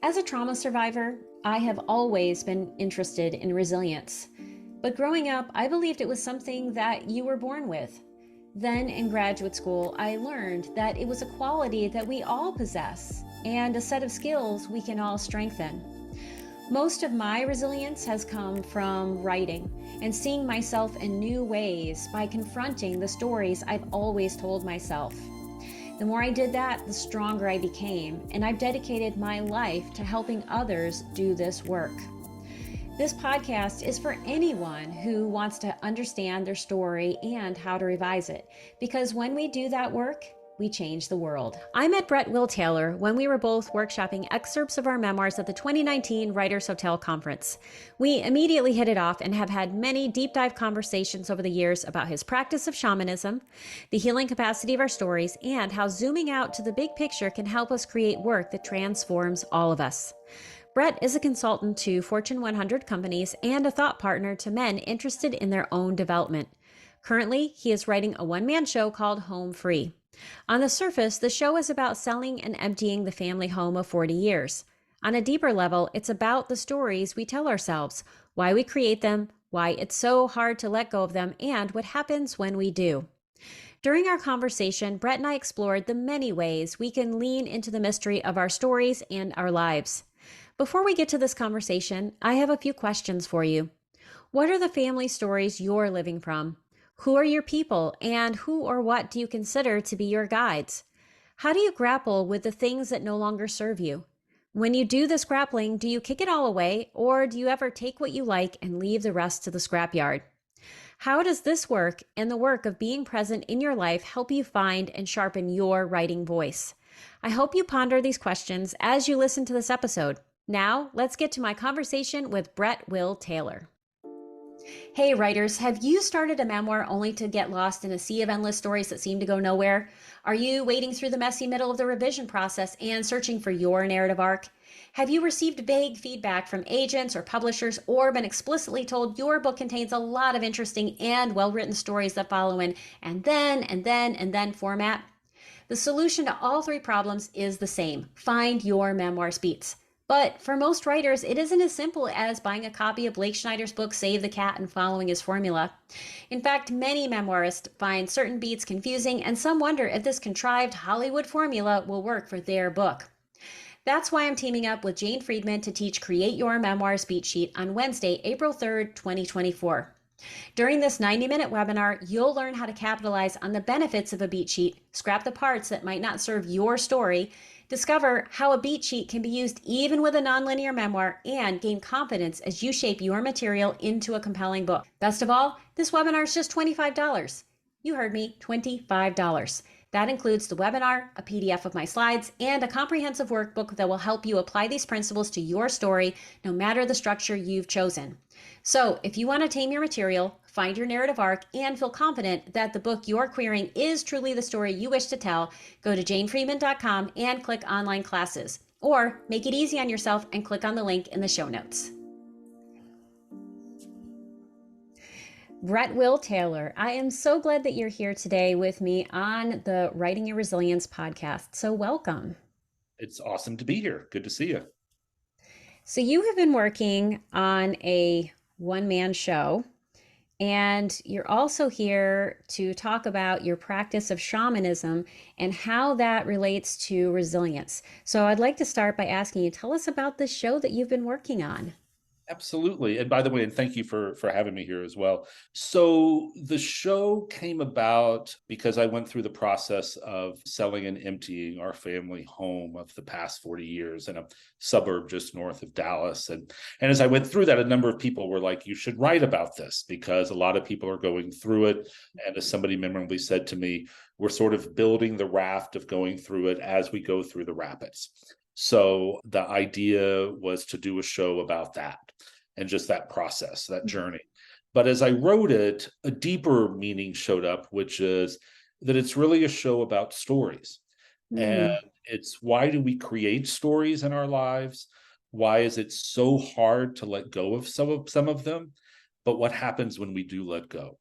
As a trauma survivor, I have always been interested in resilience. But growing up, I believed it was something that you were born with. Then in graduate school, I learned that it was a quality that we all possess and a set of skills we can all strengthen. Most of my resilience has come from writing and seeing myself in new ways by confronting the stories I've always told myself. The more I did that, the stronger I became, and I've dedicated my life to helping others do this work. This podcast is for anyone who wants to understand their story and how to revise it, because when we do that work, we change the world. I met Brett Will Taylor when we were both workshopping excerpts of our memoirs at the 2019 Writers Hotel Conference. We immediately hit it off and have had many deep dive conversations over the years about his practice of shamanism, the healing capacity of our stories, and how zooming out to the big picture can help us create work that transforms all of us. Brett is a consultant to Fortune 100 companies and a thought partner to men interested in their own development. Currently, he is writing a one-man show called Home Free. On the surface, the show is about selling and emptying the family home of 40 years. On a deeper level, it's about the stories we tell ourselves, why we create them, why it's so hard to let go of them, and what happens when we do. During our conversation, Brett and I explored the many ways we can lean into the mystery of our stories and our lives. Before we get to this conversation, I have a few questions for you. What are the family stories you're living from? Who are your people, and who or what do you consider to be your guides? How do you grapple with the things that no longer serve you? When you do this grappling, do you kick it all away, or do you ever take what you like and leave the rest to the scrapyard? How does this work and the work of being present in your life help you find and sharpen your writing voice? I hope you ponder these questions as you listen to this episode. Now, let's get to my conversation with Brett Will Taylor. Hey writers, have you started a memoir only to get lost in a sea of endless stories that seem to go nowhere? Are you wading through the messy middle of the revision process and searching for your narrative arc? Have you received vague feedback from agents or publishers, or been explicitly told your book contains a lot of interesting and well-written stories that follow in and then format? The solution to all three problems is the same: find your memoir's beats. But for most writers, it isn't as simple as buying a copy of Blake Schneider's book, Save the Cat, and following his formula. In fact, many memoirists find certain beats confusing, and some wonder if this contrived Hollywood formula will work for their book. That's why I'm teaming up with Jane Friedman to teach Create Your Memoirs Beat Sheet on Wednesday, April 3rd, 2024. During this 90-minute webinar, you'll learn how to capitalize on the benefits of a beat sheet, scrap the parts that might not serve your story, discover how a beat sheet can be used even with a nonlinear memoir, and gain confidence as you shape your material into a compelling book. Best of all, this webinar is just $25. You heard me, $25. That includes the webinar, a PDF of my slides, and a comprehensive workbook that will help you apply these principles to your story, no matter the structure you've chosen. So if you want to tame your material, find your narrative arc, and feel confident that the book you're querying is truly the story you wish to tell, go to janefriedman.com and click online classes. Or make it easy on yourself and click on the link in the show notes. Brett Will Taylor, I am so glad that you're here today with me on the Writing Your Resilience podcast. So welcome. It's awesome to be here. Good to see you. So you have been working on a one-man show, and you're also here to talk about your practice of shamanism and how that relates to resilience. So I'd like to start by asking you, tell us about this show that you've been working on. Absolutely. And by the way, and thank you for having me here as well. So the show came about because I went through the process of selling and emptying our family home of the past 40 years in a suburb just north of Dallas. And as I went through that, a number of people were like, you should write about this because a lot of people are going through it. And as somebody memorably said to me, we're sort of building the raft of going through it as we go through the rapids. So the idea was to do a show about that and just that process, that journey. But as I wrote it, a deeper meaning showed up, which is that it's really a show about stories. And it's, why do we create stories in our lives? Why is it so hard to let go of some of them? But what happens when we do let go?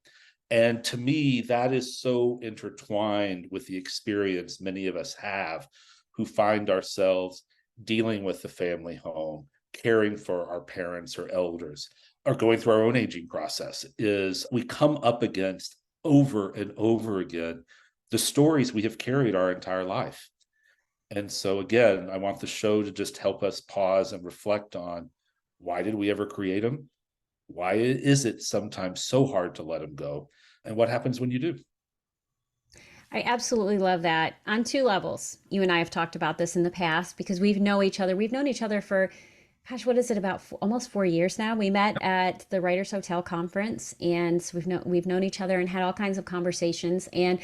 And to me, that is so intertwined with the experience many of us have who find ourselves dealing with the family home, caring for our parents or elders, or going through our own aging process, is we come up against over and over again the stories we have carried our entire life. And so, again, I want the show to just help us pause and reflect on, why did we ever create them? Why is it sometimes so hard to let them go? And what happens when you do? I absolutely love that on two levels. You and I have talked about this in the past because we've known each other. We've known each other for, gosh, what is it, about almost 4 years now? We met at the Writers Hotel conference, and so we've known each other and had all kinds of conversations. And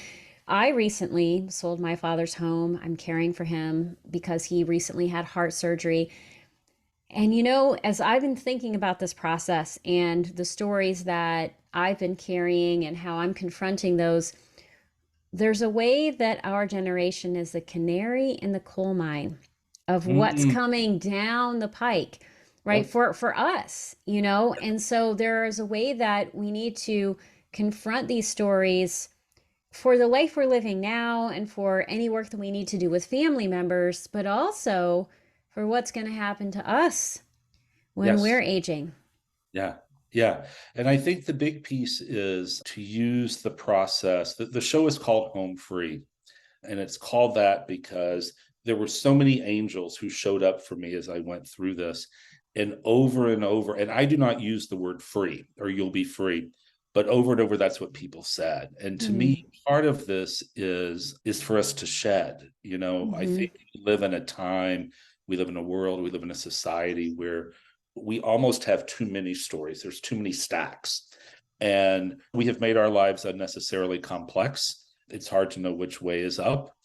I recently sold my father's home. I'm caring for him because he recently had heart surgery. And as I've been thinking about this process and the stories that I've been carrying and how I'm confronting those, there's a way that our generation is the canary in the coal mine of what's Mm, coming down the pike, right? yep. For us, and so there is a way that we need to confront these stories for the life we're living now and for any work that we need to do with family members, but also for what's going to happen to us when we're Yes. aging. Yeah. Yeah. And I think the big piece is to use the process. The show is called Home Free. And it's called that because there were so many angels who showed up for me as I went through this. And over, and I do not use the word free or you'll be free, but over and over, that's what people said. And to Mm. me, part of this is for us to shed. I Hmm. think we live in a time, we live in a world, we live in a society where we almost have too many stories. There's too many stacks. And we have made our lives unnecessarily complex. It's hard to know which way is up.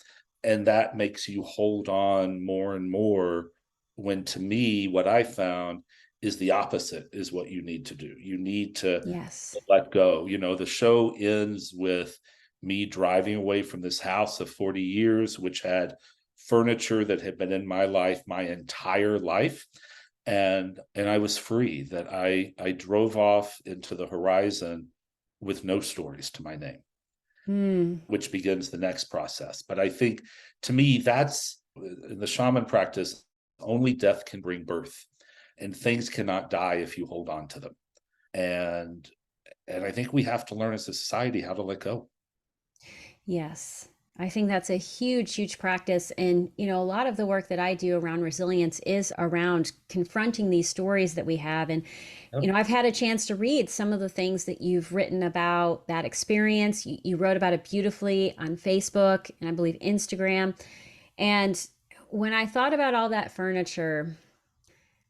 And that makes you hold on more and more, when to me, what I found is the opposite is what you need to do. You need to Yes. let go. The show ends with me driving away from this house of 40 years, which had furniture that had been in my life my entire life. And I was free, that I drove off into the horizon with no stories to my name, Mm. which begins the next process. But I think, to me, that's in the shaman practice, only death can bring birth, and things cannot die if you hold on to them. And I think we have to learn as a society how to let go. Yes. I think that's a huge, huge practice. And, a lot of the work that I do around resilience is around confronting these stories that we have. And, Yep. I've had a chance to read some of the things that you've written about that experience. You wrote about it beautifully on Facebook and I believe Instagram. And when I thought about all that furniture,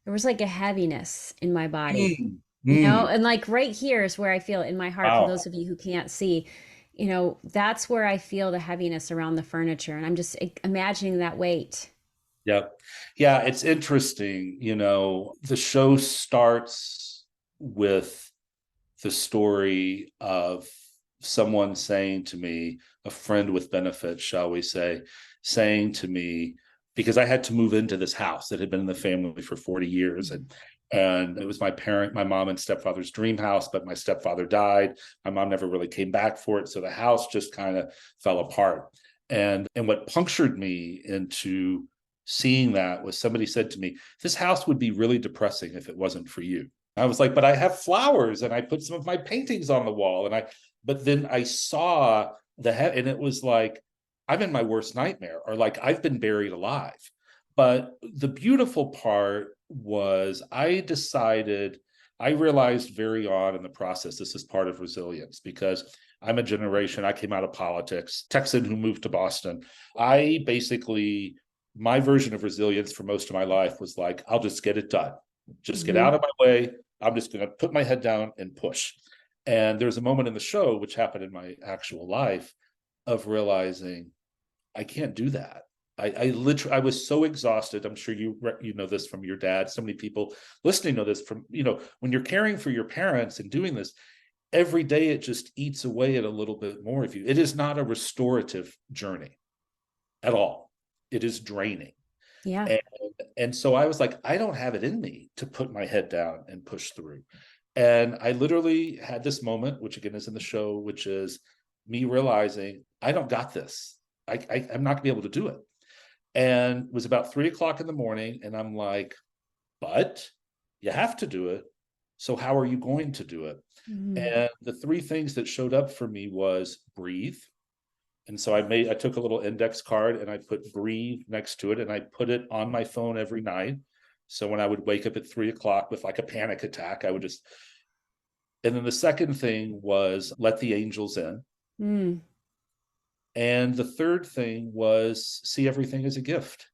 there was like a heaviness in my body. Mm, mm, And like right here is where I feel in my heart, for wow. those of you who can't see, that's where I feel the heaviness around the furniture. And I'm just imagining that weight. Yep. Yeah, it's interesting. The show starts with the story of someone saying to me, a friend with benefits, shall we say, saying to me, because I had to move into this house that had been in the family for 40 years. And it was my mom and stepfather's dream house, but my stepfather died. My mom never really came back for it. So the house just kind of fell apart. And what punctured me into seeing that was, somebody said to me, this house would be really depressing if it wasn't for you. I was like, but I have flowers and I put some of my paintings on the wall. But then I saw and it was like, I'm in my worst nightmare, or like I've been buried alive. But the beautiful part was I realized very on in the process, this is part of resilience, because I came out of politics, Texan who moved to Boston. I basically, my version of resilience for most of my life was like, I'll just get it done. Just get Hmm. out of my way. I'm just going to put my head down and push. And there's a moment in the show, which happened in my actual life, of realizing I can't do that. I was so exhausted. I'm sure you know this from your dad. So many people listening know this from, when you're caring for your parents and doing this every day, it just eats away at a little bit more of you. It is not a restorative journey at all. It is draining. Yeah. And, and so I was like, I don't have it in me to put my head down and push through. And I literally had this moment, which again is in the show, which is me realizing I don't got this. I'm not going to be able to do it. And it was about 3 o'clock in the morning. And I'm like, but you have to do it. So how are you going to do it? Mm. And the three things that showed up for me was breathe. And so I took a little index card and I put breathe next to it, and I put it on my phone every night. So when I would wake up at 3 o'clock with like a panic attack, I would just, and then the second thing was let the angels in. Mm. And the third thing was see everything as a gift.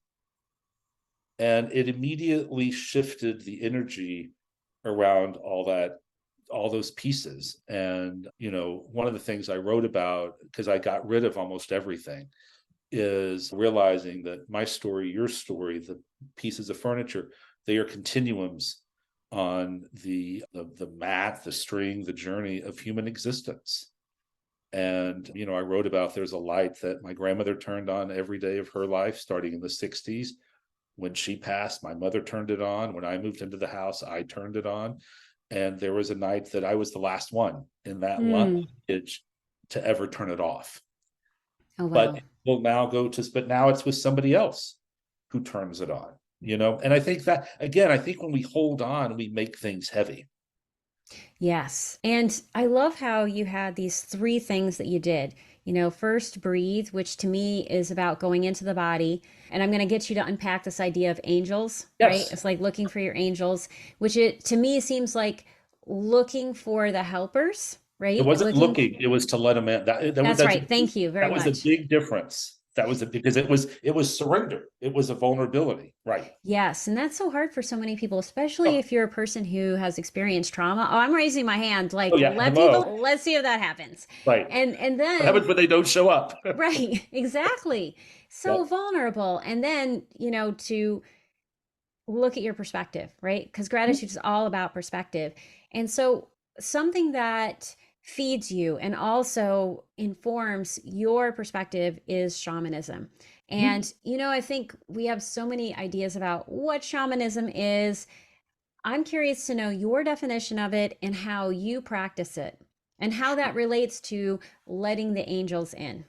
And it immediately shifted the energy around all those pieces. And, one of the things I wrote about, because I got rid of almost everything, is realizing that my story, your story, the pieces of furniture, they are continuums on the mat, the string, the journey of human existence. And, I wrote about there's a light that my grandmother turned on every day of her life, starting in the 60s. When she passed, my mother turned it on. When I moved into the house, I turned it on. And there was a night that I was the last one in that Mm. lineage to ever turn it off. Oh, But wow. it will now but now it's with somebody else who turns it on. And I think that, again, I think when we hold on, we make things heavy. Yes. And I love how you had these three things that you did. First, breathe, which to me is about going into the body. And I'm going to get you to unpack this idea of angels, right? Yes. It's like looking for your angels, which it to me seems like looking for the helpers, It right? wasn't Looking. looking, it was to let them in. That's right. Thank you very That was a much. big difference. Because it was surrender. It was a vulnerability. Right. Yes, and that's so hard for so many people, especially Oh, if you're a person who has experienced trauma. Oh, I'm raising my hand. oh Like, yeah. let Hello. people, let's see if that happens. Right. And What then happens when they don't show up? right, exactly. So Yep. vulnerable. And then, to look at your perspective, right? Because gratitude is all about perspective. And so something that feeds you and also informs your perspective is shamanism. And, I think we have so many ideas about what shamanism is. I'm curious to know your definition of it and how you practice it and how that relates to letting the angels in.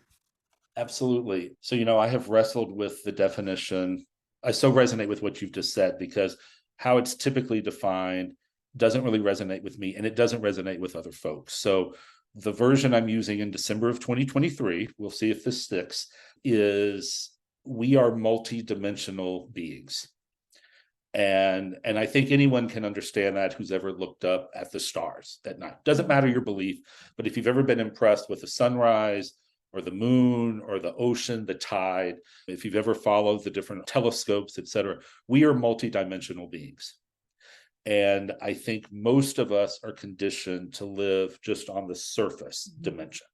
Absolutely. So, I have wrestled with the definition. I so resonate with what you've just said, because how it's typically defined doesn't really resonate with me, and it doesn't resonate with other folks. So, the version I'm using in December of 2023, we'll see if this sticks, is we are multidimensional beings. And I think anyone can understand that who's ever looked up at the stars at night. Doesn't matter your belief, but if you've ever been impressed with the sunrise or the moon or the ocean, the tide, if you've ever followed the different telescopes, etc., we are multidimensional beings. And I think most of us are conditioned to live just on the surface dimension.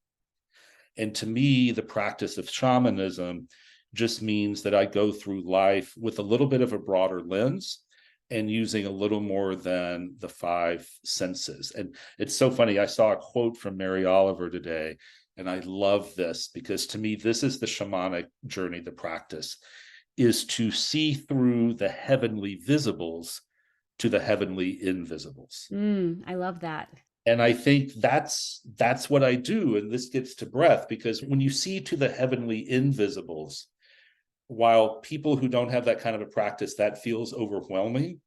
And to me, the practice of shamanism just means that I go through life with a little bit of a broader lens and using a little more than the five senses. And it's so funny. I saw a quote from Mary Oliver today, and I love this because to me, this is the shamanic journey, the practice is to see through the heavenly visibles to the heavenly invisibles. I love that. And I think that's what I do. And this gets to breath, because when you see to the heavenly invisibles, while people who don't have that kind of a practice, that feels overwhelming,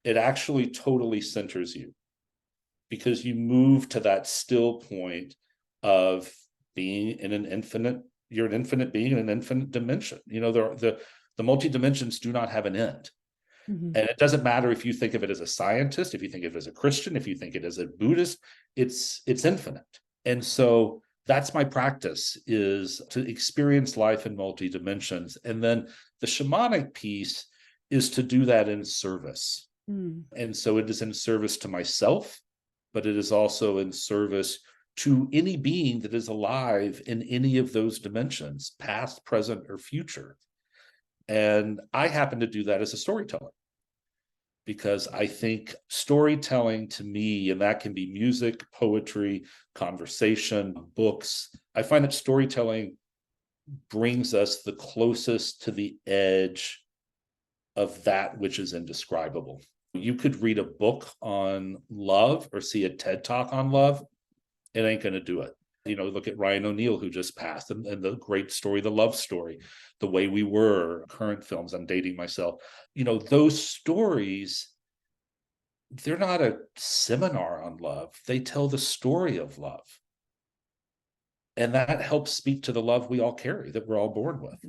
it actually totally centers you, because you move to that still point of being in an infinite, you're an infinite being in an infinite dimension. The multi dimensions do not have an end. Mhm. And it doesn't matter if you think of it as a scientist, if you think of it as a Christian, if you think it as a Buddhist, it's infinite. And so that's my practice, is to experience life in multi dimensions. And then the shamanic piece is to do that in service. Mm. And so it is in service to myself, but it is also in service to any being that is alive in any of those dimensions, past, present, or future. And I happen to do that as a storyteller, because I think storytelling to me, and that can be music, poetry, conversation, books, I find that storytelling brings us the closest to the edge of that which is indescribable. You could read a book on love or see a TED talk on love, it ain't going to do it. Look at Ryan O'Neal, who just passed, and the great story, The Love Story, The Way We Were, current films. I'm dating myself. Those stories, they're not a seminar on love. They tell the story of love. And that helps speak to the love we all carry, that we're all born with.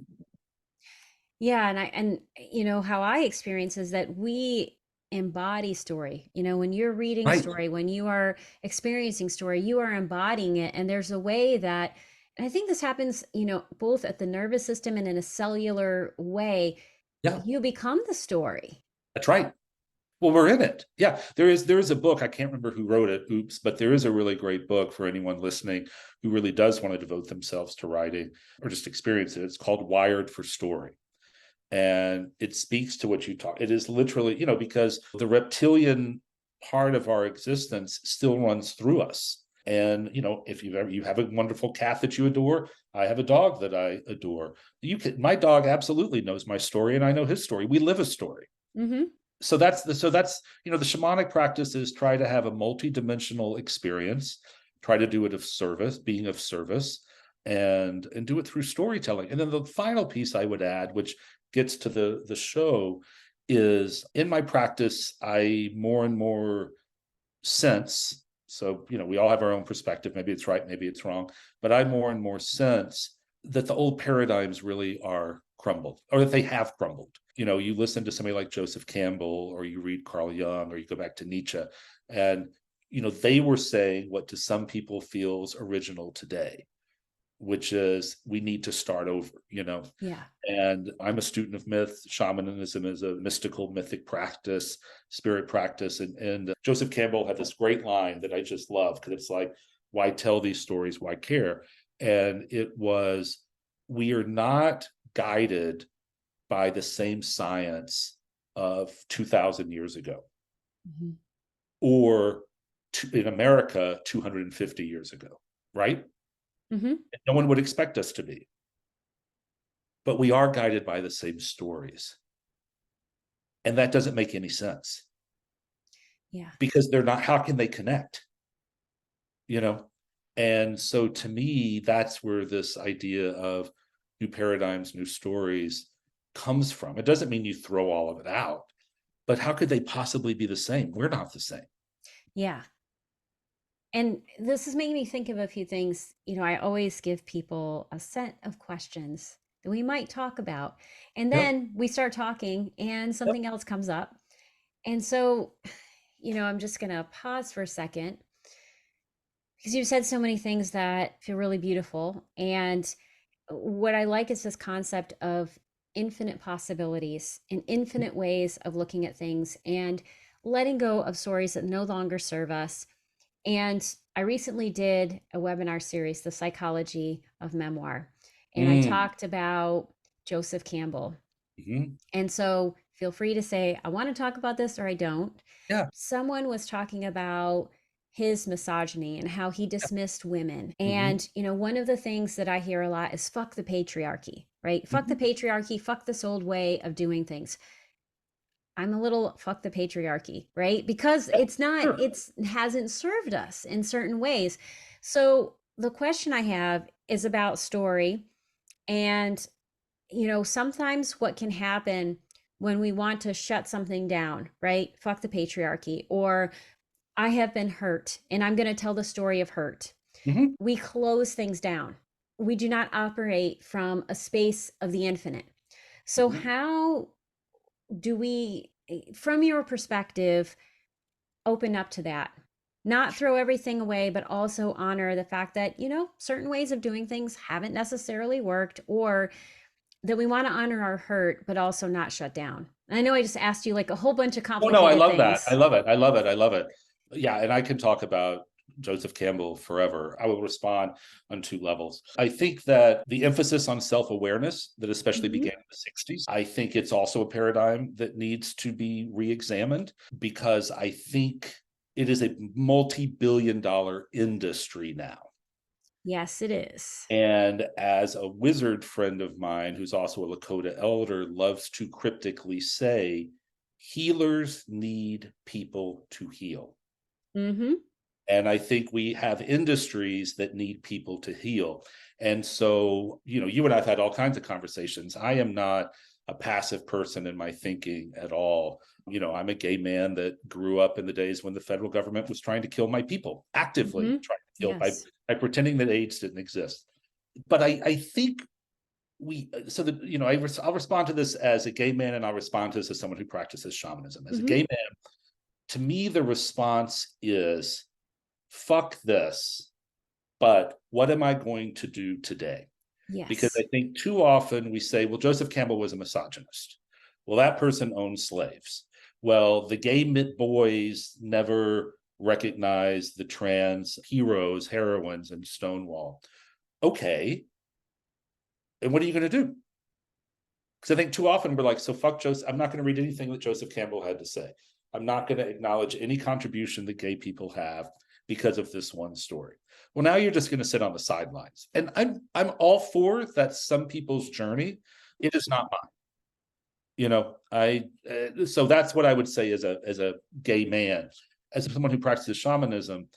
Yeah, and how I experience is that we embody story. When you're reading Right. story, when you are experiencing story, you are embodying it. And there's a way that, and I think this happens, both at the nervous system and in a cellular way, Yeah, you become the story. that's right. Well, we're in it. Yeah, there is a book. I can't remember who wrote it. Oops, but there is a really great book for anyone listening who really does want to devote themselves to writing or just experience it. It's called Wired for Story. And it speaks to what you talk. It is literally, because the reptilian part of our existence still runs through us. And if you have a wonderful cat that you adore, I have a dog that I adore. My dog absolutely knows my story, and I know his story. We live a story. Mm-hmm. So that's the shamanic practice is try to have a multi-dimensional experience, try to do it of service, being of service, and do it through storytelling. And then the final piece I would add, which gets to the show, is in my practice I more and more sense, so we all have our own perspective, maybe it's right, maybe it's wrong, but I more and more sense that the old paradigms really are crumbled, or that they have crumbled. You listen to somebody like Joseph Campbell, or you read Carl Jung, or you go back to Nietzsche, and they were saying what to some people feels original today, which is we need to start over. Yeah. And I'm a student of myth. Shamanism is a mystical, mythic practice, spirit practice. And Joseph Campbell had this great line that I just love, because it's like, why tell these stories? Why care? And it was, we are not guided by the same science of 2,000 years ago, Mm-hmm. or in America 250 years ago, right? Mm-hmm. No one would expect us to be. But we are guided by the same stories. And that doesn't make any sense, Yeah. because they're not, how can they connect? You know? And so to me, that's where this idea of new paradigms, new stories comes from. It doesn't mean you throw all of it out, but how could they possibly be the same? We're not the same. Yeah. And this is making me think of a few things. I always give people a set of questions that we might talk about. And Yep. then we start talking and Yep. something else comes up. And so, I'm just going to pause for a second, because you've said so many things that feel really beautiful. And what I like is this concept of infinite possibilities and infinite ways of looking at things, and letting go of stories that no longer serve us. And I recently did a webinar series, The Psychology of Memoir, and I Mm. talked about Joseph Campbell. Hmm. And so feel free to say, I want to talk about this, or I don't. Yeah. Someone was talking about his misogyny and how he dismissed women. Hmm. And, one of the things that I hear a lot is fuck the patriarchy, right? Fuck the Hmm. patriarchy, fuck this old way of doing things. I'm a little fuck the patriarchy, right? Because Yeah, sure. it's hasn't served us in certain ways. So the question I have is about story. And, sometimes what can happen when we want to shut something down, right? Fuck the patriarchy, or I have been hurt and I'm going to tell the story of hurt. Hmm. We close things down. We do not operate from a space of the infinite. So, Hmm. how do we, from your perspective, open up to that? Not throw everything away, but also honor the fact that, certain ways of doing things haven't necessarily worked, or that we want to honor our hurt, but also not shut down. And I know I just asked you like a whole bunch of Oh no, I complicated love that. I things. love it. I love it. I love it. Yeah, and I can talk about Joseph Campbell forever. I will respond on two levels. I think that the emphasis on self-awareness that especially Mm-hmm. began in the 60s, I think it's also a paradigm that needs to be re-examined, because I think it is a multi-billion dollar industry now. Yes, it is. And as a wizard friend of mine, who's also a Lakota elder, loves to cryptically say, healers need people to heal. Mm-hmm. And I think we have industries that need people to heal. And so, you and I've had all kinds of conversations. I am not a passive person in my thinking at all. I'm a gay man that grew up in the days when the federal government was trying to kill my people, actively Hmm. trying to kill Yes. by pretending that AIDS didn't exist. But I think I'll respond to this as a gay man, and I'll respond to this as someone who practices shamanism. As a Hmm. gay man, to me, the response is fuck this, but what am I going to do today? Because Yes. I think too often we say, well, Joseph Campbell was a misogynist. Well, that person owned slaves. Well, the gay boys never recognized the trans heroes, heroines, and Stonewall. Okay. And what are you going to do? Because I think too often we're like, so fuck Joseph. I'm not going to read anything that Joseph Campbell had to say. I'm not going to acknowledge any contribution that gay people have because of this one story. Well, now you're just going to sit on the sidelines. And I'm all for that. Some people's journey. It is not mine. I so that's what I would say as a gay man, as someone who practices shamanism.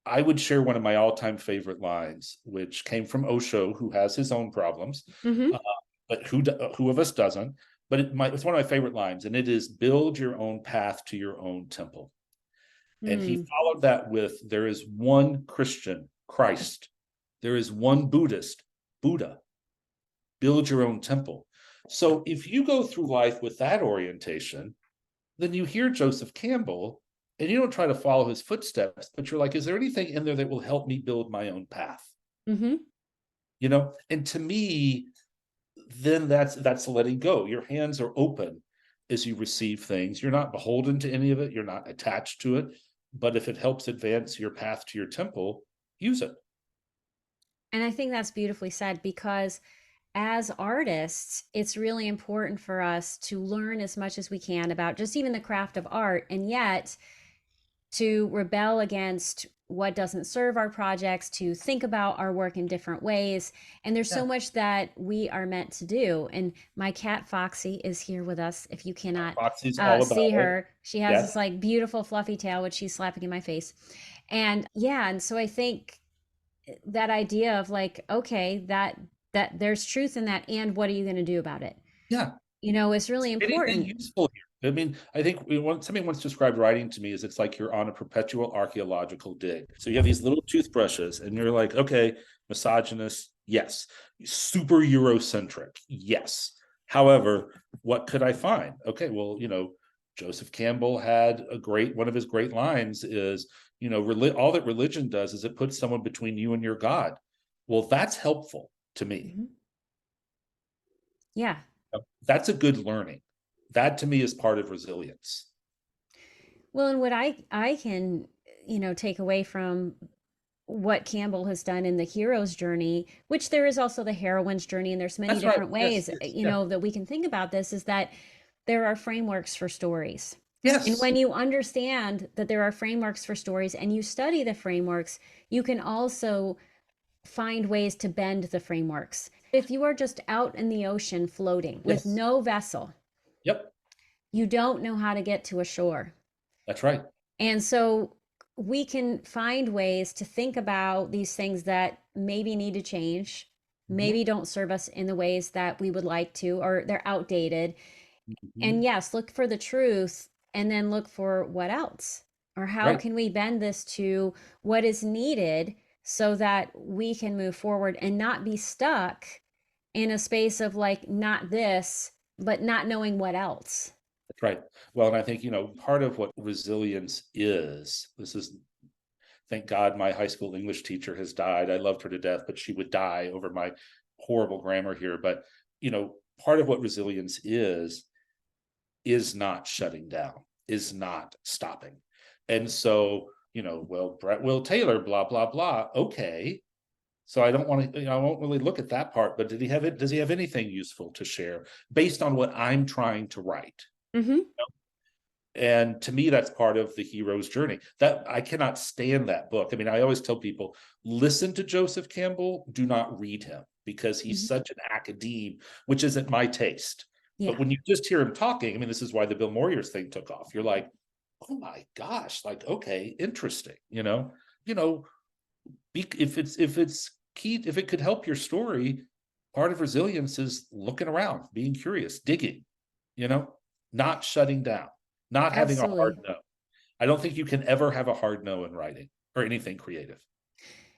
I would share one of my all-time favorite lines, which came from Osho, who has his own problems, uh, Hmm. but who of us doesn't? But it's one of my favorite lines, and it is, "Build your own path to your own temple." And he Mm. followed that with, "There is one Christian, Christ. There is one Buddhist, Buddha. Build your own temple." So if you go through life with that orientation, then you hear Joseph Campbell and you don't try to follow his footsteps, but you're like, is there anything in there that will help me build my own path? Hmm. And to me, then that's letting go. Your hands are open as you receive things. You're not beholden to any of it, you're not attached to it. But if it helps advance your path to your temple, use it. And I think that's beautifully said because as artists, it's really important for us to learn as much as we can about just even the craft of art, and yet to rebel against what doesn't serve our projects, to think about our work in different ways. And there's Yeah. so much that we are meant to do. And my cat Foxy is here with us. If you cannot Foxy's all about see it. her, she has Yes. this like beautiful fluffy tail, which she's slapping in my face. And yeah, and so I think that idea of like, okay, that there's truth in that, and what are you going to do about it? Yeah. Is really Anything important. useful here. I mean, I think somebody once described writing to me as it's like you're on a perpetual archaeological dig. So you have these little toothbrushes, and you're like, okay, misogynist, yes. Super Eurocentric, yes. However, what could I find? Okay, well, Joseph Campbell had one of his great lines is, all that religion does is it puts someone between you and your God. Well, that's helpful to me. Mhm. Yeah. That's a good learning. That to me is part of resilience. Well, and what I can, take away from what Campbell has done in the hero's journey, which there is also the heroine's journey, and there's many That's right. different Yes, ways, yes, yeah. that we can think about this, is that there are frameworks for stories. And Yes. when you understand that there are frameworks for stories and you study the frameworks, you can also find ways to bend the frameworks. If you are just out in the ocean floating with Yes. no vessel, Yep. you don't know how to get to a shore. That's right. And so we can find ways to think about these things that maybe need to change, Mhm, maybe don't serve us in the ways that we would like to, or they're outdated. And mhm. yes, look for the truth and then look for what else, or how Right. can we bend this to what is needed so that we can move forward and not be stuck in a space of like, not this, but not knowing what else. That's right. Well, and I think, part of what resilience is, thank God my high school English teacher has died. I loved her to death, but she would die over my horrible grammar here. But, part of what resilience is not shutting down, is not stopping. And so, well, Brett Will Taylor, blah, blah, blah. Okay. So I don't want to, I won't really look at that part, but does he have anything useful to share based on what I'm trying to write? Mm-hmm. And to me, that's part of the hero's journey. That I cannot stand that book. I mean, I always tell people, listen to Joseph Campbell, do not read him because he's Mm-hmm. such an academe, which isn't my taste. But Yeah. when you just hear him talking, I mean, this is why the Bill Moyers thing took off. You're like, oh my gosh, like, okay, interesting, you know, if it's key, if it could help your story, part of resilience is looking around, being curious, digging, you know, not shutting down, not having a hard Absolutely. no. I don't think you can ever have a hard no in writing or anything creative.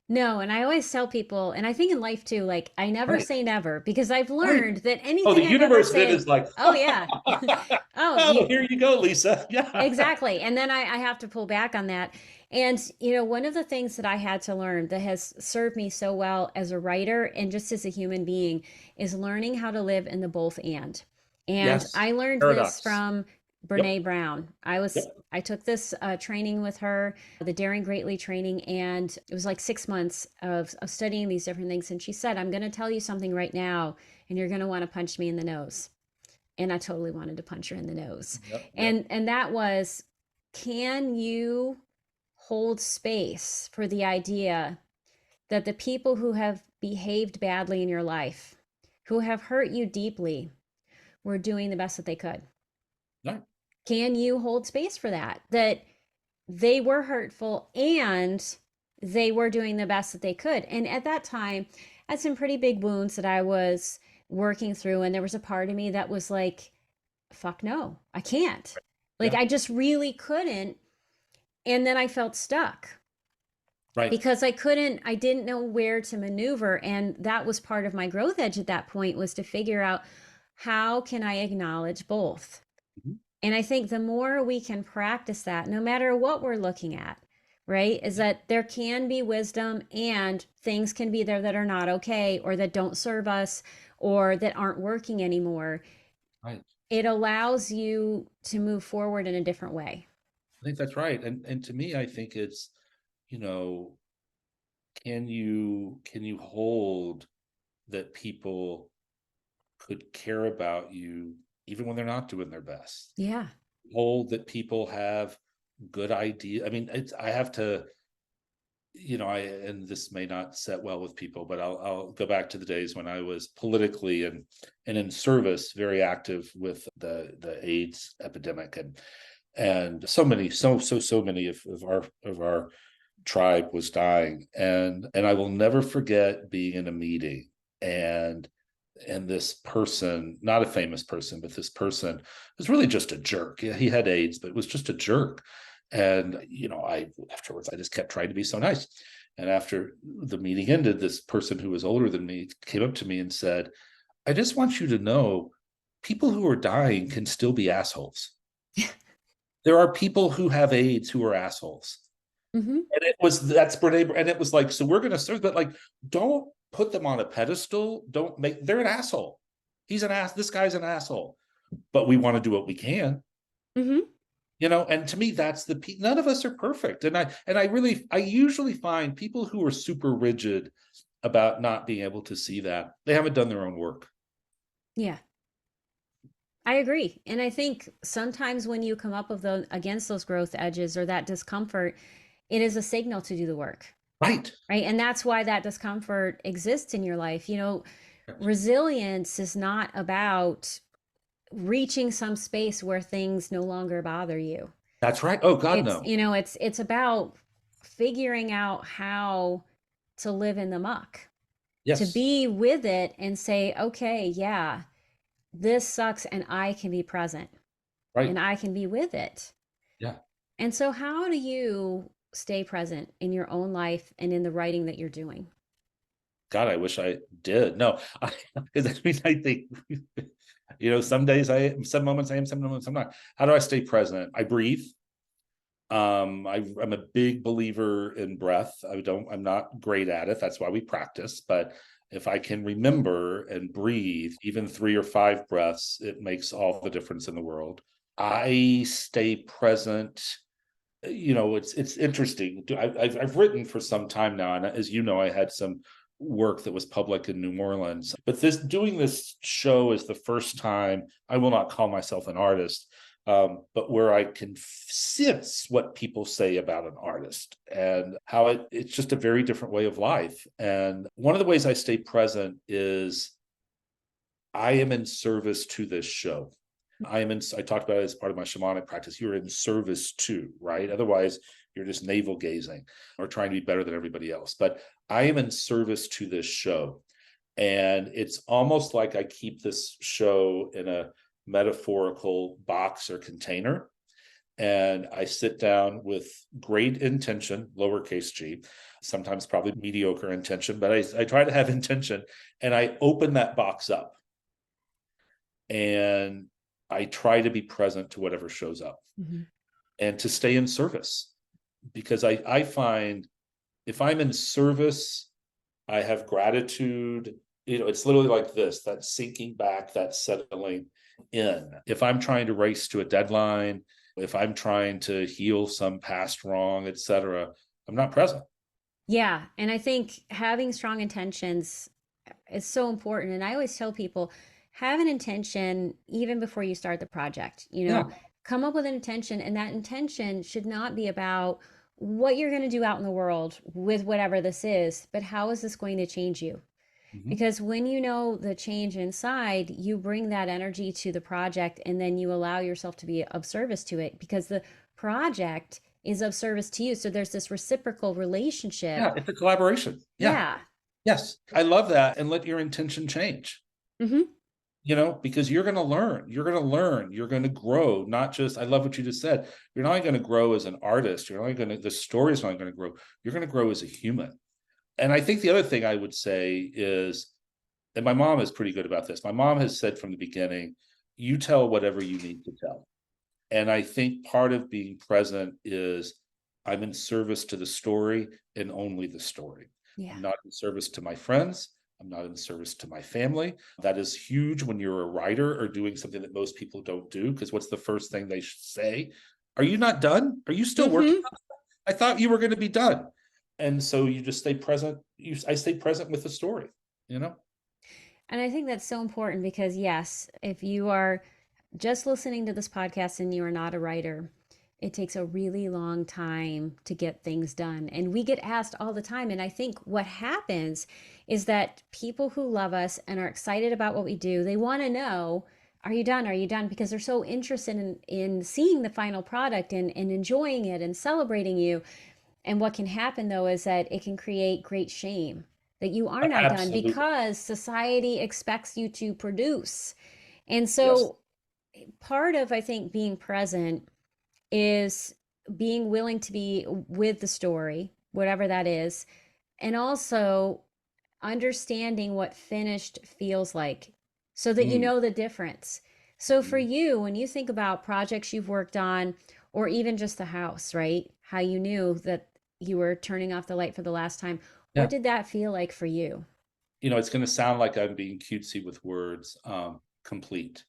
No, and I always tell people, and I think in life too, like I never Right. say never because I've Right. learned that Oh, the anything I've ever universe then said, is like, oh yeah. Oh, oh, you here you go, Lisa. Yeah. exactly. And then I have to pull back on that. And, one of the things that I had to learn that has served me so well as a writer and just as a human being is learning how to live in the both and. And Yes. I learned this Paradox. from Yep. Brene Brown. Yep. I took this training with her, the Daring Greatly training, and it was like 6 months of studying these different things. And she said, I'm going to tell you something right now, and you're going to want to punch me in the nose. And I totally wanted to punch her in the nose. Yep. Yep. And that was, can you hold space for the idea that the people who have behaved badly in your life, who have hurt you deeply, were doing the best that they could? Right. Can you hold space for that? That they were hurtful and they were doing the best that they could. And at that time, I had some pretty big wounds that I was working through. And there was a part of me that was like, fuck no, I can't. Like, Yeah. I just really couldn't. And then I felt stuck Right. because I didn't know where to maneuver. And that was part of my growth edge at that point, was to figure out, how can I acknowledge both? Mhm. And I think the more we can practice that, no matter what we're looking at, right, is that there can be wisdom and things can be there that are not okay or that don't serve us or that aren't working anymore. Right. It allows you to move forward in a different way. I think that's right. And to me, I think it's, you know, can you hold that people could care about you even when they're not doing their best? Yeah. Hold that people have good idea. I mean, I have to, and this may not set well with people, but I'll go back to the days when I was politically and in service, very active with the AIDS epidemic, and so many of our tribe was dying, and I will never forget being in a meeting, and this person, not a famous person, but this person was really just a jerk. Yeah, he had AIDS, but it was just a jerk. And I afterwards I just kept trying to be so nice. And after the meeting ended, this person who was older than me came up to me and said, I just want you to know, people who are dying can still be assholes. There are people who have AIDS who are assholes. Mm-hmm. And that's Brene, and it was like, so we're gonna serve, but like, don't put them on a pedestal. Don't make, they're an asshole. He's an ass, this guy's an asshole. But we want to do what we can, Mm-hmm. and to me, that's none of us are perfect. And I usually find people who are super rigid about not being able to see that, they haven't done their own work. Yeah. I agree. And I think sometimes when you come up with against those growth edges or that discomfort, it is a signal to do the work, Right. right? And that's why that discomfort exists in your life. Resilience is not about reaching some space where things no longer bother you. That's right. Oh God, no. It's about figuring out how to live in the muck, to Yes. be with it and say, okay, yeah, this sucks and I can be present Right. and I can be with it. Yeah. And so, how do you stay present in your own life and in the writing that you're doing? God, I wish I did. No, because I mean, I think, some days some moments I am, some moments I'm not. How do I stay present? I breathe. I'm a big believer in breath. I'm not great at it. That's why we practice. But if I can remember and breathe, even 3 or 5 breaths, it makes all the difference in the world. I stay present. It's interesting. I've written for some time now, and as you know, I had some work that was public in New Orleans. But doing this show is the first time. I will not call myself an artist, but where I can sense what people say about an artist and how it's just a very different way of life. And one of the ways I stay present is I am in service to this show. I talked about it as part of my shamanic practice. You're in service to, right? Otherwise, you're just navel gazing or trying to be better than everybody else. But I am in service to this show. And it's almost like I keep this show in a metaphorical box or container. And I sit down with great intention, lowercase g, sometimes probably mediocre intention, but I try to have intention, and I open that box up and I try to be present to whatever shows up Mm-hmm. and to stay in service, because I find if I'm in service, I have gratitude. It's literally like this, that sinking back, that settling in. If I'm trying to race to a deadline, if I'm trying to heal some past wrong, etc., I'm not present. Yeah. And I think having strong intentions is so important. And I always tell people, have an intention even before you start the project. Yeah. Come up with an intention, and that intention should not be about what you're going to do out in the world with whatever this is, but how is this going to change you? Mhm. Because when you know the change inside, you bring that energy to the project, and then you allow yourself to be of service to it because the project is of service to you. So there's this reciprocal relationship. Yeah, it's a collaboration. Yeah. Yeah. Yes. I love that. And let your intention change. Hmm. Because you're going to learn, you're going to grow. Not just, I love what you just said. You're not going to grow as an artist. You're not going to, the story is not going to grow. You're going to grow as a human. And I think the other thing I would say is, and my mom is pretty good about this. My mom has said from the beginning, you tell whatever you need to tell. And I think part of being present is I'm in service to the story and only the story. Yeah. I'm not in service to my friends. I'm not in service to my family. That is huge when you're a writer or doing something that most people don't do. Because what's the first thing they say? Are you not done? Are you still working? Hmm. I thought you were going to be done. And so you just stay present. I stay present with the story, you know? And I think that's so important because, yes, if you are just listening to this podcast and you are not a writer, it takes a really long time to get things done. And we get asked all the time. And I think what happens is that people who love us and are excited about what we do, they want to know, are you done? Are you done? Because they're so interested in seeing the final product and enjoying it and celebrating you. And what can happen though is that it can create great shame that you are not done Absolutely. because society expects you to produce. And Yes. so part of, I think, being present is being willing to be with the story, whatever that is, and also understanding what finished feels like so that you Mm. know the difference. So for Mm. you, when you think about projects you've worked on, or even just the house, right? How you knew that you were turning off the light for the last time. What Yeah. did that feel like for you? It's going to sound like I'm being cutesy with words. Complete.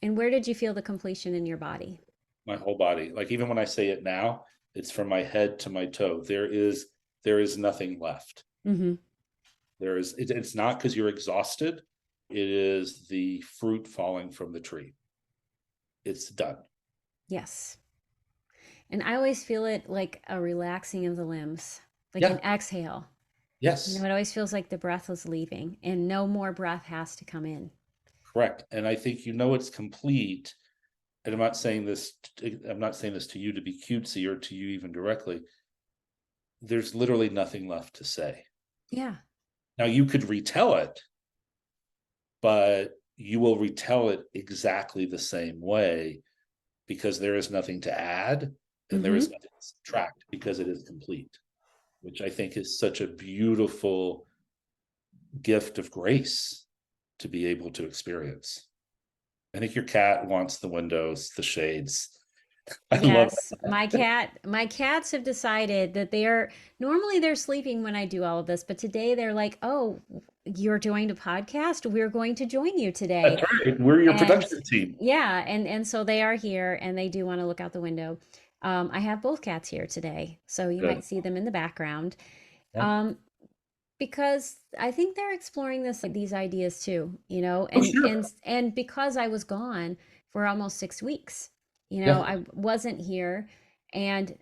And where did you feel the completion in your body? My whole body. Like even when I say it now, it's from my head to my toe. There is nothing left. Mm-hmm. It's not because you're exhausted. It is the fruit falling from the tree. It's done. Yes. And I always feel it like a relaxing of the limbs, like an Yeah. exhale. Yes. It always feels like the breath was leaving and no more breath has to come in. Correct. And I think it's complete. And I'm not saying this to you to be cutesy or to you even directly. There's literally nothing left to say. Yeah. Now you could retell it, but you will retell it exactly the same way because there is nothing to add and there Mm-hmm. is nothing to subtract because it is complete, which I think is such a beautiful gift of grace to be able to experience. I think your cat wants the windows, the shades. I love Yes, my cats have decided that they're sleeping when I do all of this, but today they're like, "Oh, you're joining a podcast? We're going to join you that. today." That's right. We're your And production team. yeah, and so they are here and they do want to look out the window. I have both cats here today, so you Good. might see them in the background. Yeah. Um, because I think they're exploring these ideas too, Oh, and because I was gone for almost 6 weeks, yeah. I wasn't here, and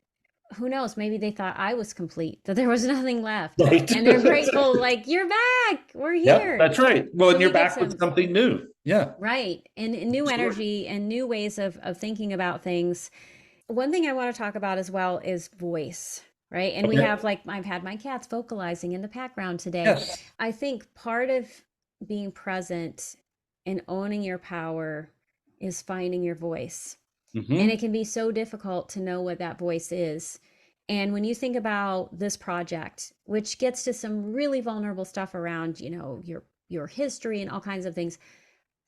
who knows, maybe they thought I was complete, that there was nothing left. Right. And they're grateful, like, you're back, we're Yep, here. that's right. Well, So and you're we get back with some, something new. Yeah. right, and new Story. energy and new ways of thinking about things. One thing I want to talk about as well is voice, right? And we Okay. have, like, I've had my cats vocalizing in the background today. Yes. I think part of being present and owning your power is finding your voice. And it Hmm. can be so difficult to know what that voice is. And when you think about this project, which gets to some really vulnerable stuff around, your history and all kinds of things,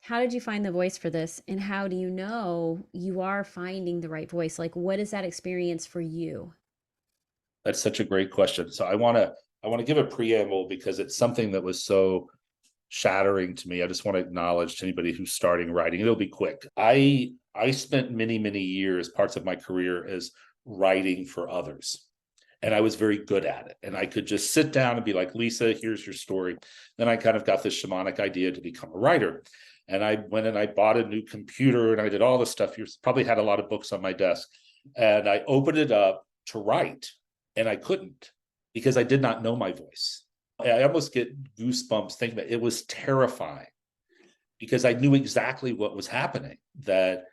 how did you find the voice for this? And how do you know you are finding the right voice? Like, what is that experience for you? That's such a great question. So I want to give a preamble because it's something that was so shattering to me. I just want to acknowledge to anybody who's starting writing. It'll be quick. I spent many years, parts of my career, as writing for others. And I was very good at it. And I could just sit down and be like, Lisa, here's your story. Then I kind of got this shamanic idea to become a writer. And I went and I bought a new computer and I did all this stuff. You probably had a lot of books on my desk. And I opened it up to write, and I couldn't because I did not know my voice. I almost get goosebumps thinking that it was terrifying because I knew exactly what was happening, that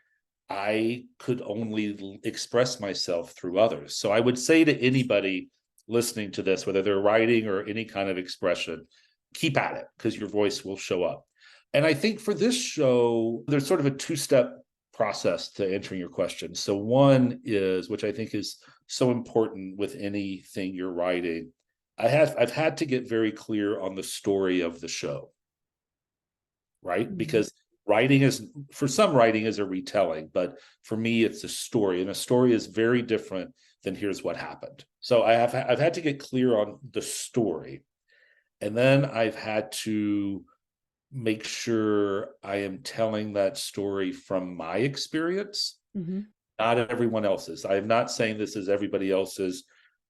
I could only express myself through others. So I would say to anybody listening to this, whether they're writing or any kind of expression, keep at it because your voice will show up. And I think for this show, there's sort of a two-step process to answering your question. So one is, which I think is so important with anything you're writing, I've had to get very clear on the story of the show, right? Mhm. Because writing is, for some, writing is a retelling, but for me it's a story, and a story is very different than here's what happened. So I've had to get clear on the story, and then I've had to make sure I am telling that story from my experience, Mhm. not everyone else's. I am not saying this is everybody else's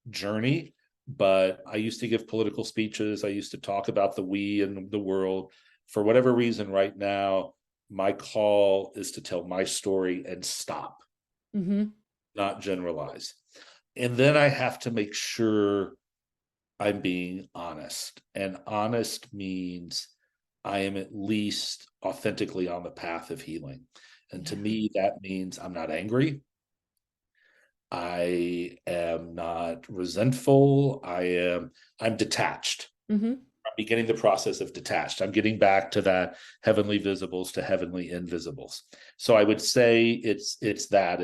journey, but I used to give political speeches. I used to talk about the we and the world. For whatever reason, right now, my call is to tell my story and stop, Mhm. not generalize. And then I have to make sure I'm being honest. And honest means I am at least authentically on the path of healing. And to Yeah. me, that means I'm not angry. I am not resentful. I'm detached. Mhm. I'm beginning the process of detached. I'm getting back to that heavenly visibles to heavenly invisibles. So I would say it's that.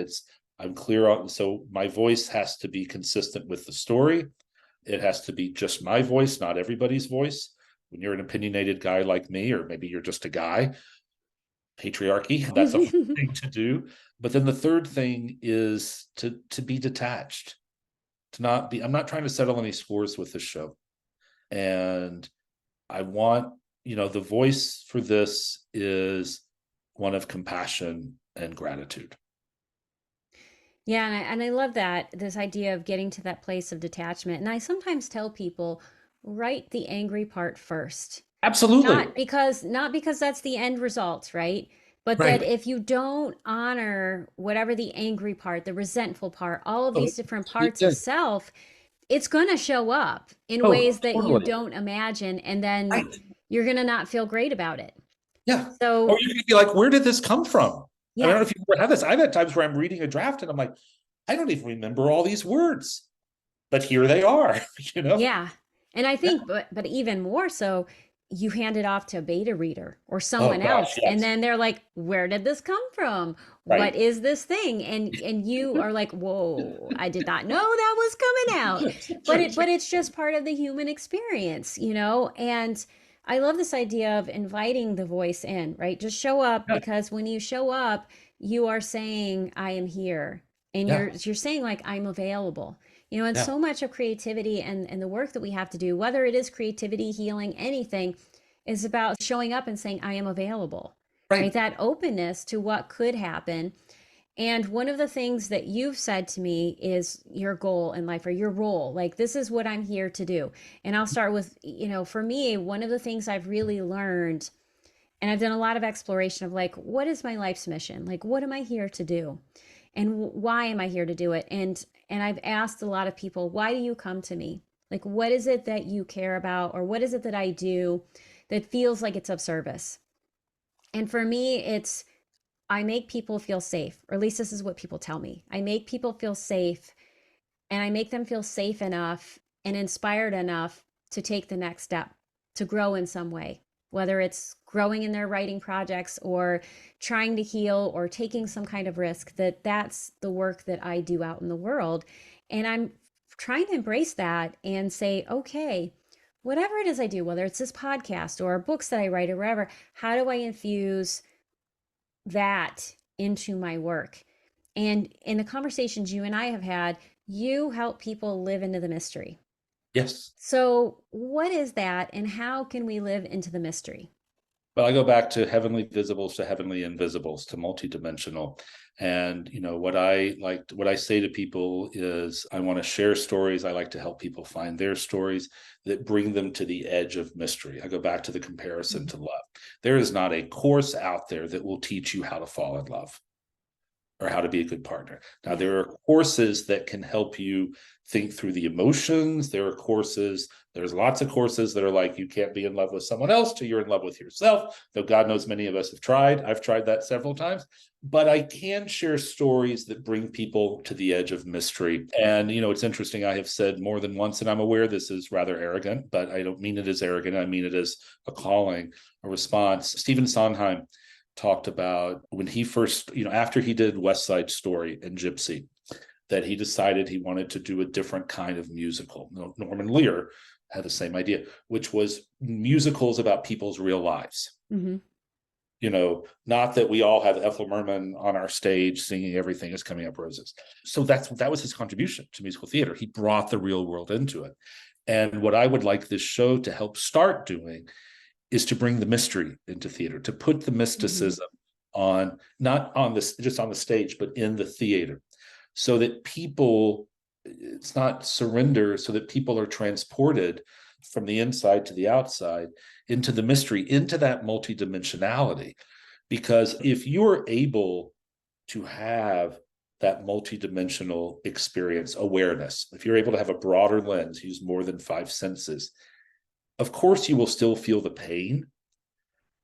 I'm clear on, so my voice has to be consistent with the story. It has to be just my voice, not everybody's voice. When you're an opinionated guy like me, or maybe you're just a guy, patriarchy, that's a hard thing to do. But then the third thing is to be detached, to not be, I'm not trying to settle any scores with this show. And I want, the voice for this is one of compassion and gratitude. Yeah, and I love that, this idea of getting to that place of detachment. And I sometimes tell people, write the angry part first. Absolutely. Not because that's the end result, right? But that Right. if you don't honor whatever the angry part, the resentful part, all of Oh, these different parts yeah. of self, it's going to show up in Oh, ways that you totally. don't imagine, and then Right. you're going to not feel great about it. Yeah. Or So, you could be like, where did this come from? I don't yeah. know if you've ever had this. I've had times where I'm reading a draft and I'm like, I don't even remember all these words, but here they are, you know? Yeah. And I Yeah. think, but even more so, you hand it off to a beta reader or Oh someone gosh, else, and yes. then they're like, where did this come from? What Right. is this thing? And you are like, whoa, I did not know that was coming out. That's But right. it's just part of the human experience. And I love this idea of inviting the voice in, right? Just show up, Yeah. because when you show up, you are saying, I am here. And Yeah. you're saying, like, I'm available. And Yeah. so much of creativity and the work that we have to do, whether it is creativity, healing, anything, is about showing up and saying, I am available, right? Right. That openness to what could happen. And one of the things that you've said to me is your goal in life, or your role. Like, this is what I'm here to do. And I'll start with, for me, one of the things I've really learned, and I've done a lot of exploration of, like, what is my life's mission? Like, what am I here to do? and why am I here to do it? And I've asked a lot of people, why do you come to me? Like, what is it that you care about, or what is it that I do that feels like it's of service? And for me, it's I make people feel safe, or at least this is what people tell me. I make people feel safe, and I make them feel safe enough and inspired enough to take the next step, to grow in some way, whether it's growing in their writing projects or trying to heal or taking some kind of risk. That's the work that I do out in the world. And I'm trying to embrace that and say, okay, whatever it is I do, whether it's this podcast or books that I write or wherever, how do I infuse that into my work? And in the conversations you and I have had, you help people live into the mystery. Yes. So, what is that, and how can we live into the mystery? But I go back to heavenly visibles, to heavenly invisibles, to multidimensional. And what I say to people is I want to share stories. I like to help people find their stories that bring them to the edge of mystery. I go back to the comparison to love. There is not a course out there that will teach you how to fall in love or how to be a good partner. Now, Yeah. there are courses that can help you think through the emotions. There's lots of courses that are like, you can't be in love with someone else till you're in love with yourself. Though God knows many of us have tried. I've tried that several times. But I can share stories that bring people to the edge of mystery. And, it's interesting. I have said more than once, and I'm aware this is rather arrogant, but I don't mean it as arrogant. I mean it as a calling, a response. Stephen Sondheim talked about when he first, after he did West Side Story and Gypsy, that he decided he wanted to do a different kind of musical. Norman Lear had the same idea, which was musicals about people's real lives. Mm-hmm. Not that we all have Ethel Merman on our stage singing Everything Is Coming Up Roses. So that was his contribution to musical theater. He brought the real world into it. And what I would like this show to help start doing is to bring the mystery into theater, to put the mysticism on, not on this, just on the stage, but in the theater, so that people, it's not surrender, so that people are transported from the inside to the outside into the mystery, into that multidimensionality. Because if you're able to have that multidimensional experience, awareness, if you're able to have a broader lens, use more than five senses, of course, you will still feel the pain,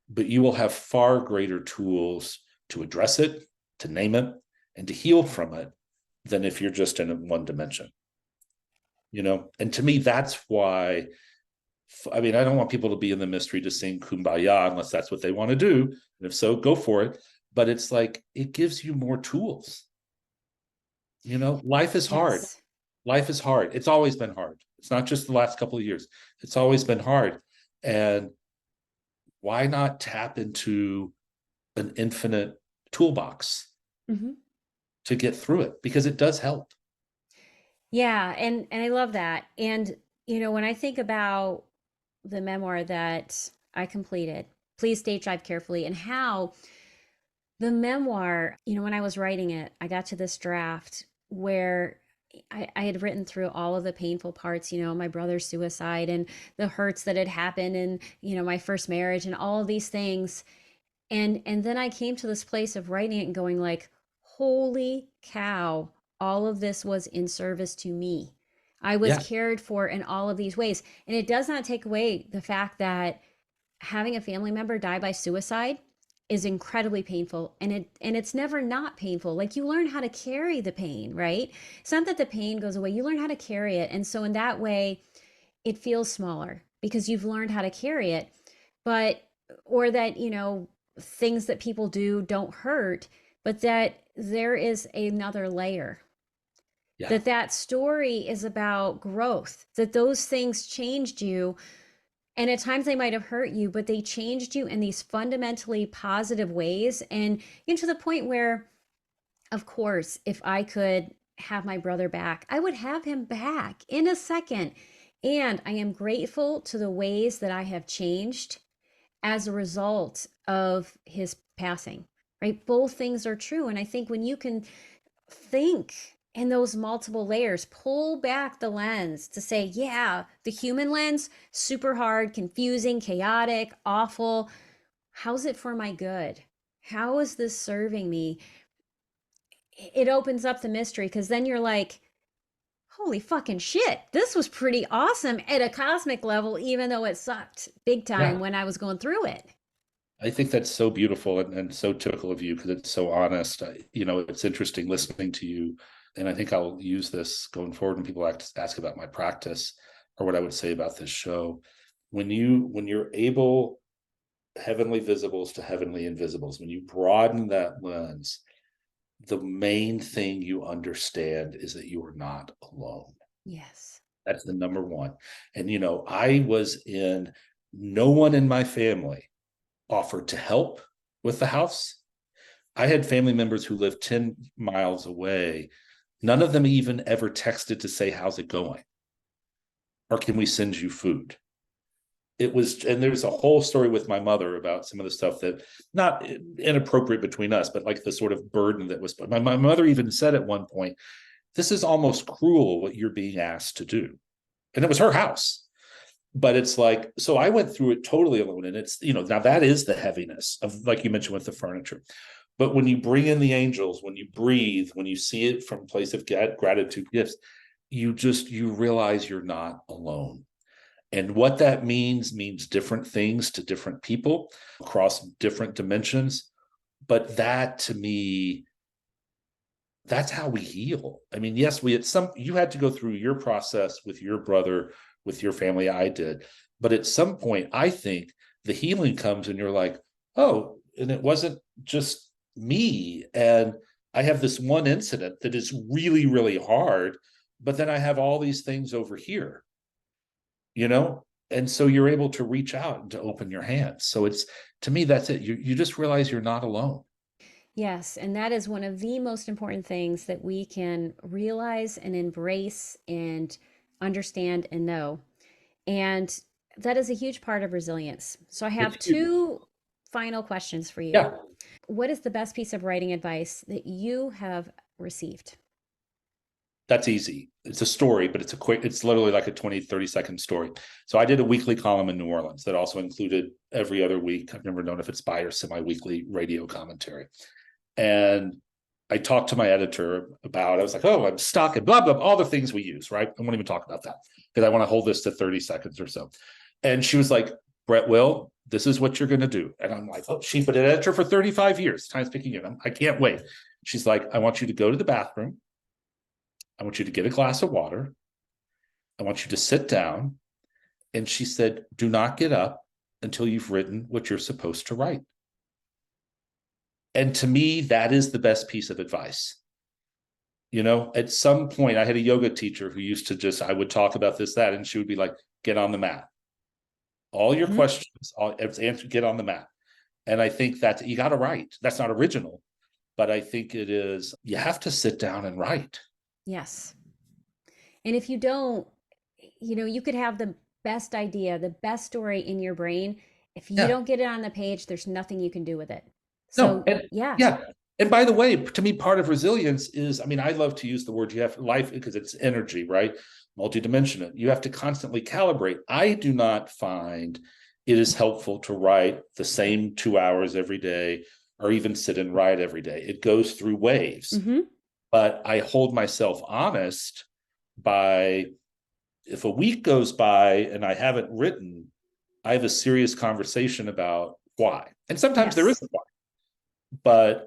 but you will have far greater tools to address it, to name it, and to heal from it than if you're just in one dimension. And to me, that's why, I don't want people to be in the mystery to sing Kumbaya unless that's what they want to do. And if so, go for it. But it's like, it gives you more tools. Life is hard. Yes. Life is hard. It's always been hard. It's not just the last couple of years. It's always been hard. And why not tap into an infinite toolbox Mm-hmm. to get through it? Because it does help. Yeah, and I love that. And when I think about the memoir that I completed, Please Stage Drive Carefully, and how the memoir, when I was writing it, I got to this draft where I had written through all of the painful parts, my brother's suicide and the hurts that had happened and, my first marriage and all of these things. And then I came to this place of writing it and going like, holy cow, all of this was in service to me. I was Yeah. cared for in all of these ways. And it does not take away the fact that having a family member die by suicide is incredibly painful, and it's never not painful. Like, you learn how to carry the pain, right? It's not that the pain goes away, you learn how to carry it. And so in that way it feels smaller because you've learned how to carry it. But or that, things that people do don't hurt, but that there is another layer, Yeah. that story is about growth, that those things changed you, and at times they might have hurt you, but they changed you in these fundamentally positive ways. And to the point where, of course, if I could have my brother back, I would have him back in a second. And I am grateful to the ways that I have changed as a result of his passing, right? Both things are true. And I think when you can think in those multiple layers, pull back the lens to say, yeah, the human lens, super hard, confusing, chaotic, awful. How's it for my good? How is this serving me? it opens up the mystery because then you're like, holy fucking shit, this was pretty awesome at a cosmic level, even though it sucked big time Yeah. when I was going through it. I think that's so beautiful and so typical of you because it's so honest. It's interesting listening to you. And I think I'll use this going forward when people ask about my practice or what I would say about this show. When you're able, heavenly visibles to heavenly invisibles, when you broaden that lens, the main thing you understand is that you are not alone. Yes. That's the number one. And, no one in my family offered to help with the house. I had family members who lived 10 miles away. None of them even ever texted to say, how's it going? Or can we send you food? And there's a whole story with my mother about some of the stuff that not inappropriate between us, but like the sort of burden that was, my mother even said at one point, this is almost cruel what you're being asked to do. And it was her house. But it's like, so I went through it totally alone. And now that is the heaviness of, like you mentioned with the furniture. But when you bring in the angels, when you breathe, when you see it from a place of gratitude, gifts, you realize you're not alone. And what that means different things to different people across different dimensions. But that to me, that's how we heal. I mean, yes, you had to go through your process with your brother, with your family. I did. But at some point, I think the healing comes and you're like, oh, and it wasn't just me. And I have this one incident that is really, really hard, but then I have all these things over here, you know? And so you're able to reach out and to open your hands. So to me, that's it. You just realize you're not alone. Yes, and that is one of the most important things that we can realize and embrace and understand and know. And that is a huge part of resilience. So I It's have huge. two final questions for you. Yeah. What is the best piece of writing advice that you have received? That's easy. It's a story, but it's literally like a 20-30 second story. So I did a weekly column in New Orleans that also included every other week. I've never known if it's bi or semi-weekly radio commentary. And I talked to my editor I was like, oh, I'm stuck and blah, blah, all the things we use, right? I won't even talk about that because I want to hold this to 30 seconds or so. And she was like, Brett, Will, this is what you're going to do. And I'm like, oh, she's been an editor for 35 years. Time's picking in. I can't wait. She's like, I want you to go to the bathroom. I want you to get a glass of water. I want you to sit down. And she said, do not get up until you've written what you're supposed to write. And to me, that is the best piece of advice. At some point, I had a yoga teacher who used to I would talk about this, that, and she would be like, get on the mat. All your Mhm. questions, answer, get on the mat. And I think that you got to write. That's not original, but I think it is, you have to sit down and write. Yes. And if you don't, you could have the best idea, the best story in your brain. If you Yeah. don't get it on the page, there's nothing you can do with it. No, So, and yeah. yeah. And by the way, to me, part of resilience is, I mean, I love to use the word, you have life because it's energy, right? Multidimensional. You have to constantly calibrate. I do not find it is helpful to write the same 2 hours every day or even sit and write every day. It goes through waves. Hmm. But I hold myself honest by, if a week goes by and I haven't written, I have a serious conversation about why. And sometimes there Yes. isn't why.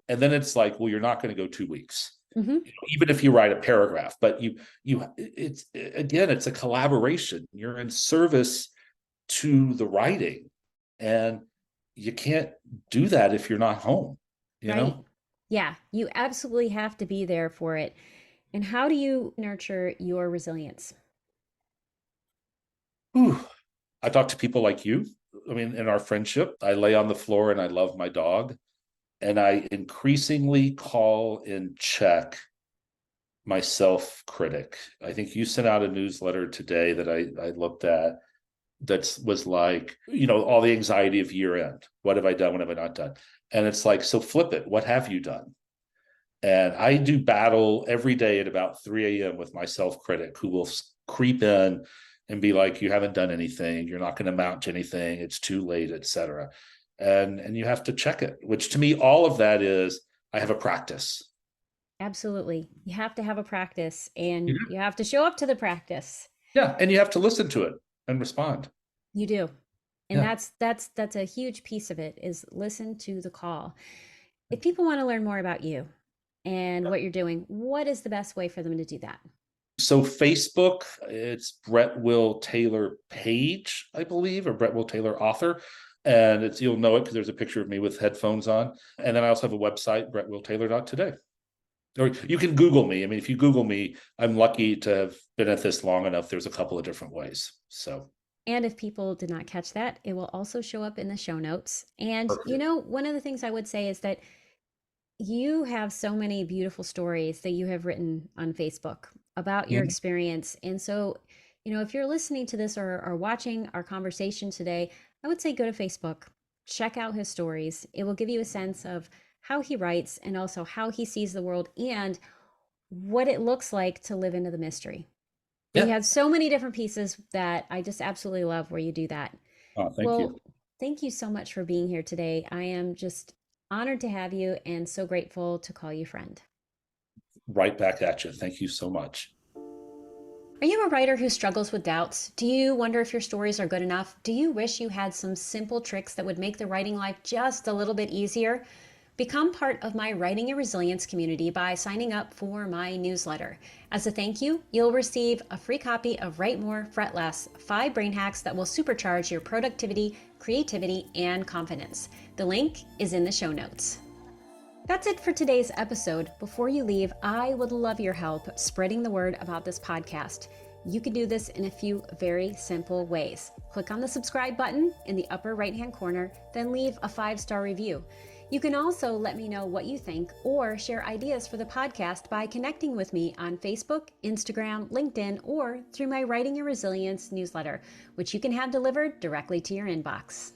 And then it's like, well, you're not going to go 2 weeks, Hmm. even if you write a paragraph. But it's a collaboration. You're in service to the writing, and you can't do that if you're not home. You Right. know, Yeah. You absolutely have to be there for it. And how do you nurture your resilience? Whew. I talk to people like you. I mean, in our friendship, I lay on the floor and I love my dog, and I increasingly call in check my self critic. I think you sent out a newsletter today that I looked at that was like, all the anxiety of year end. What have I done? What have I not done? And it's like, so flip it. What have you done? And I do battle every day at about 3 a.m. with my self critic who will creep in and be like, you haven't done anything. You're not going to mount to anything. It's too late, etc. And you have to check it, which to me, all of that is, I have a practice. Absolutely. You have to have a practice and Mhm. you have to show up to the practice. Yeah, and you have to listen to it and respond. You do. And Yeah. that's a huge piece of it is listen to the call. If people want to learn more about you and what you're doing, what is the best way for them to do that? So Facebook, it's Brett Will Taylor Page, I believe, or Brett Will Taylor author. And it's you'll know it because there's a picture of me with headphones on. And then I also have a website, brettwilltaylor.today. Or you can Google me. I mean, if you Google me, I'm lucky to have been at this long enough. There's a couple of different ways. So And if people did not catch that, it will also show up in the show notes. And perfect. one of the things I would say is that you have so many beautiful stories that you have written on Facebook about your Mhm. experience. And so, if you're listening to this or watching our conversation today, I would say go to Facebook, check out his stories. It will give you a sense of how he writes and also how he sees the world and what it looks like to live into the mystery. But you Yeah. have so many different pieces that I just absolutely love where you do that. Oh, thank you. Well, thank you so much for being here today. I am just honored to have you and so grateful to call you friend. Right back at you. Thank you so much. Are you a writer who struggles with doubts? Do you wonder if your stories are good enough? Do you wish you had some simple tricks that would make the writing life just a little bit easier? Become part of my Writing and Resilience community by signing up for my newsletter. As a thank you, you'll receive a free copy of Write More, Fret Less, 5 brain hacks that will supercharge your productivity, creativity, and confidence. The link is in the show notes. That's it for today's episode. Before you leave, I would love your help spreading the word about this podcast. You can do this in a few very simple ways. Click on the subscribe button in the upper right-hand corner, then leave a 5-star review. You can also let me know what you think or share ideas for the podcast by connecting with me on Facebook, Instagram, LinkedIn, or through my Writing and Resilience newsletter, which you can have delivered directly to your inbox.